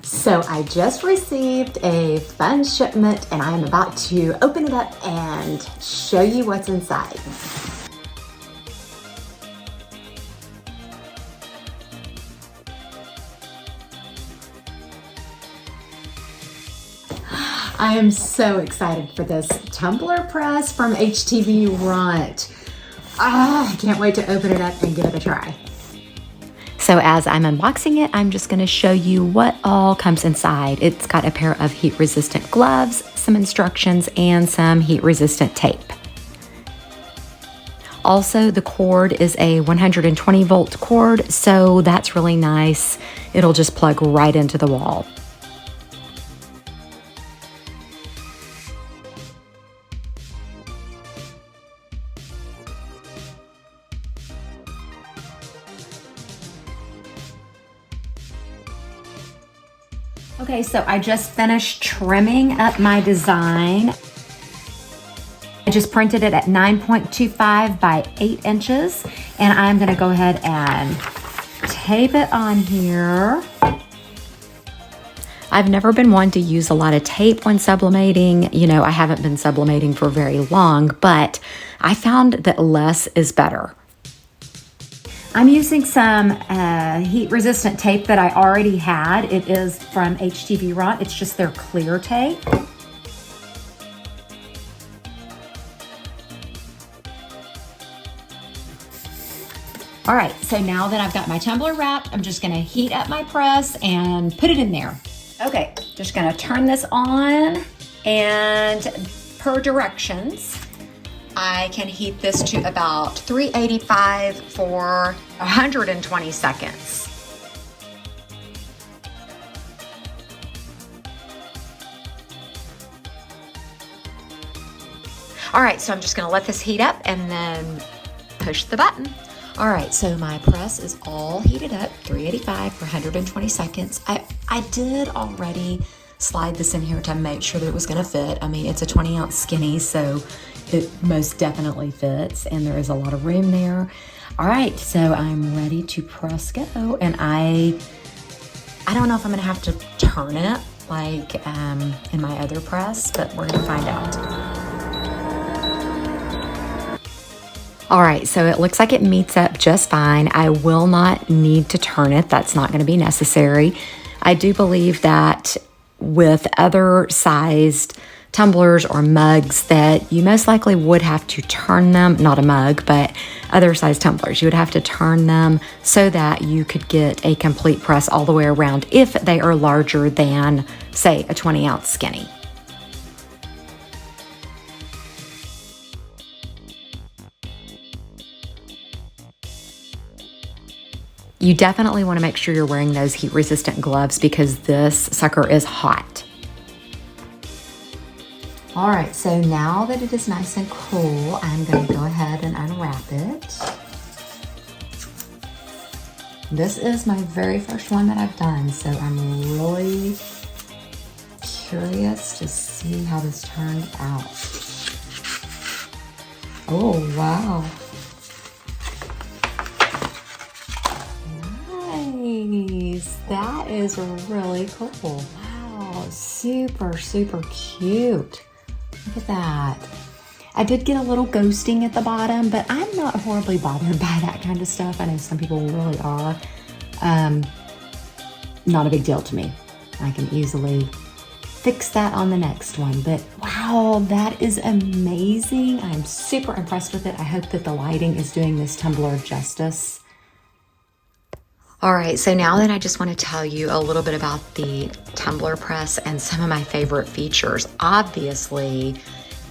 So I just received a fun shipment and I'm about to open it up and show you what's inside. I am so excited for this tumbler press from HTVRONT. I can't wait to open it up and give it a try. So as I'm unboxing it, I'm just going to show you what all comes inside. It's got a pair of heat-resistant gloves, some instructions, and some heat-resistant tape. Also, the cord is a 120-volt cord, so that's really nice. It'll just plug right into the wall. Okay, so I just finished trimming up my design. I just printed it at 9.25 by 8 inches, and I'm gonna go ahead and tape it on here. I've never been one to use a lot of tape when sublimating. You know, I haven't been sublimating for very long, but I found that less is better. I'm using some heat-resistant tape that I already had. It is from HTVRONT. It's just their clear tape. All right, so now that I've got my tumbler wrapped, I'm just gonna heat up my press and put it in there. Okay, just gonna turn this on, and per directions, I can heat this to about 385 for 120 seconds. All right, so I'm just gonna let this heat up and then push the button. All right, so my press is all heated up, 385 for 120 seconds. I did already slide this in here to make sure that it was gonna fit. I mean, it's a 20-ounce skinny, so it most definitely fits, and there is a lot of room there. All right, so I'm ready to press go, and I don't know if I'm gonna have to turn it like in my other press, but we're gonna find out. All right, so it looks like it meets up just fine. I will not need to turn it. That's not gonna be necessary. I do believe that with other sized tumblers or mugs that you most likely would have to turn them, not a mug, but other size tumblers. You would have to turn them so that you could get a complete press all the way around if they are larger than, say, a 20-ounce skinny. You definitely want to make sure you're wearing those heat-resistant gloves because this sucker is hot. All right, so now that it is nice and cool, I'm going to go ahead and unwrap it. This is my very first one that I've done, so I'm really curious to see how this turned out. Oh, wow. Nice. That is really cool. Wow, super, super cute. Look at that. I did get a little ghosting at the bottom, but I'm not horribly bothered by that kind of stuff. I know some people really are. Not a big deal to me. I can easily fix that on the next one. But wow, that is amazing. I'm super impressed with it. I hope that the lighting is doing this tumbler justice. All right, so now that I just want to tell you a little bit about the tumbler press and some of my favorite features. Obviously,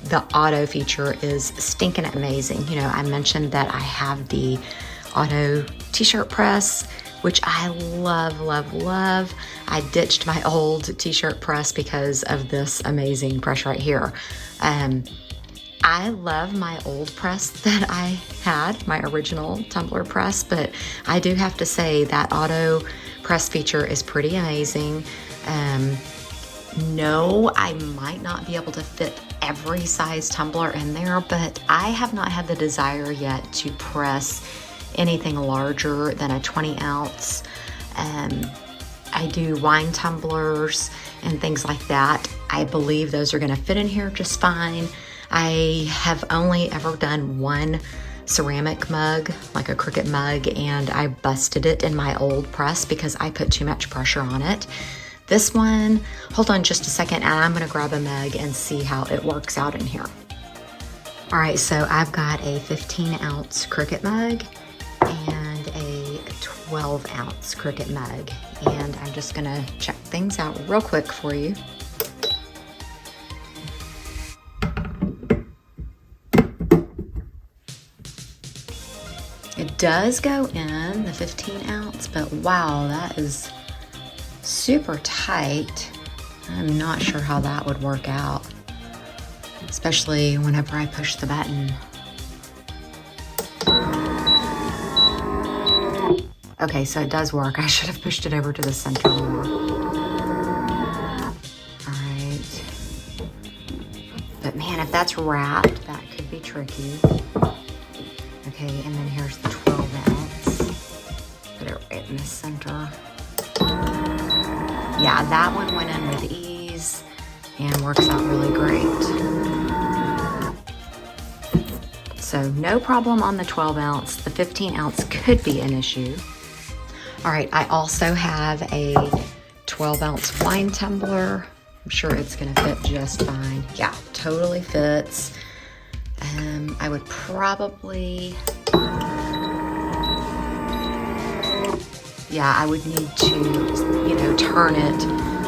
the auto feature is stinking amazing. You know, I mentioned that I have the auto t-shirt press, which I love, love, love. I ditched my old t-shirt press because of this amazing press right here. I love my old press that I had, my original tumbler press, but I do have to say that auto press feature is pretty amazing. No, I might not be able to fit every size tumbler in there, but I have not had the desire yet to press anything larger than a 20 ounce. I do wine tumblers and things like that. I believe those are gonna fit in here just fine. I have only ever done one ceramic mug, like a Cricut mug, and I busted it in my old press because I put too much pressure on it. This one, hold on just a second, and I'm gonna grab a mug and see how it works out in here. All right, so I've got a 15-ounce Cricut mug and a 12-ounce Cricut mug, and I'm just gonna check things out real quick for you. It does go in the 15-ounce, but wow, that is super tight. I'm not sure how that would work out, especially whenever I push the button. Okay, so it does work. I should have pushed it over to the center more. All right. But man, if that's wrapped, that could be tricky. Okay, and then here's the 12-ounce. Put it right in the center. Yeah, that one went in with ease and works out really great. So no problem on the 12-ounce. The 15-ounce could be an issue. All right, I also have a 12-ounce wine tumbler. I'm sure it's gonna fit just fine. Yeah, totally fits. I would probably, yeah, I would need to, turn it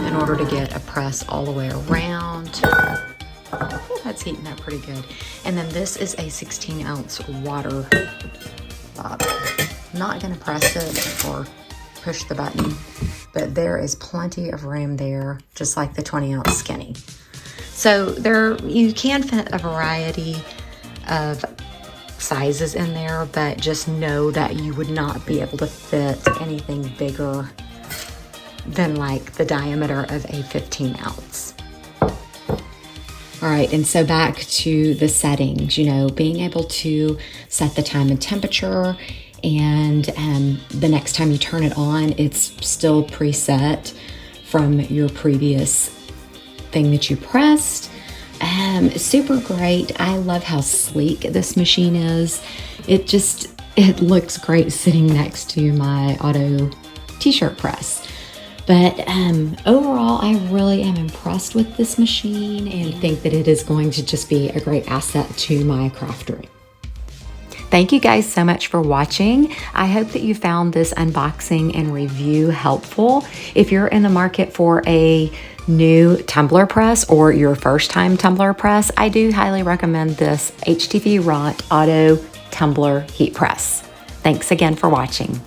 in order to get a press all the way around. Oh, that's heating up pretty good. And then this is a 16-ounce water bottle. I'm not gonna press it or push the button, but there is plenty of room there, just like the 20-ounce skinny. So you can fit a variety of sizes in there, but just know that you would not be able to fit anything bigger than like the diameter of a 15-ounce. All right, and so back to the settings, being able to set the time and temperature, and the next time you turn it on, it's still preset from your previous thing that you pressed. Super great. I love how sleek this machine is. It looks great sitting next to my auto t-shirt press. But overall, I really am impressed with this machine and think that it is going to just be a great asset to my craft room. Thank you guys so much for watching. I hope that you found this unboxing and review helpful. If you're in the market for a new tumbler press or your first time tumbler press, I do highly recommend this HTVRONT Auto Tumbler Heat Press. Thanks again for watching.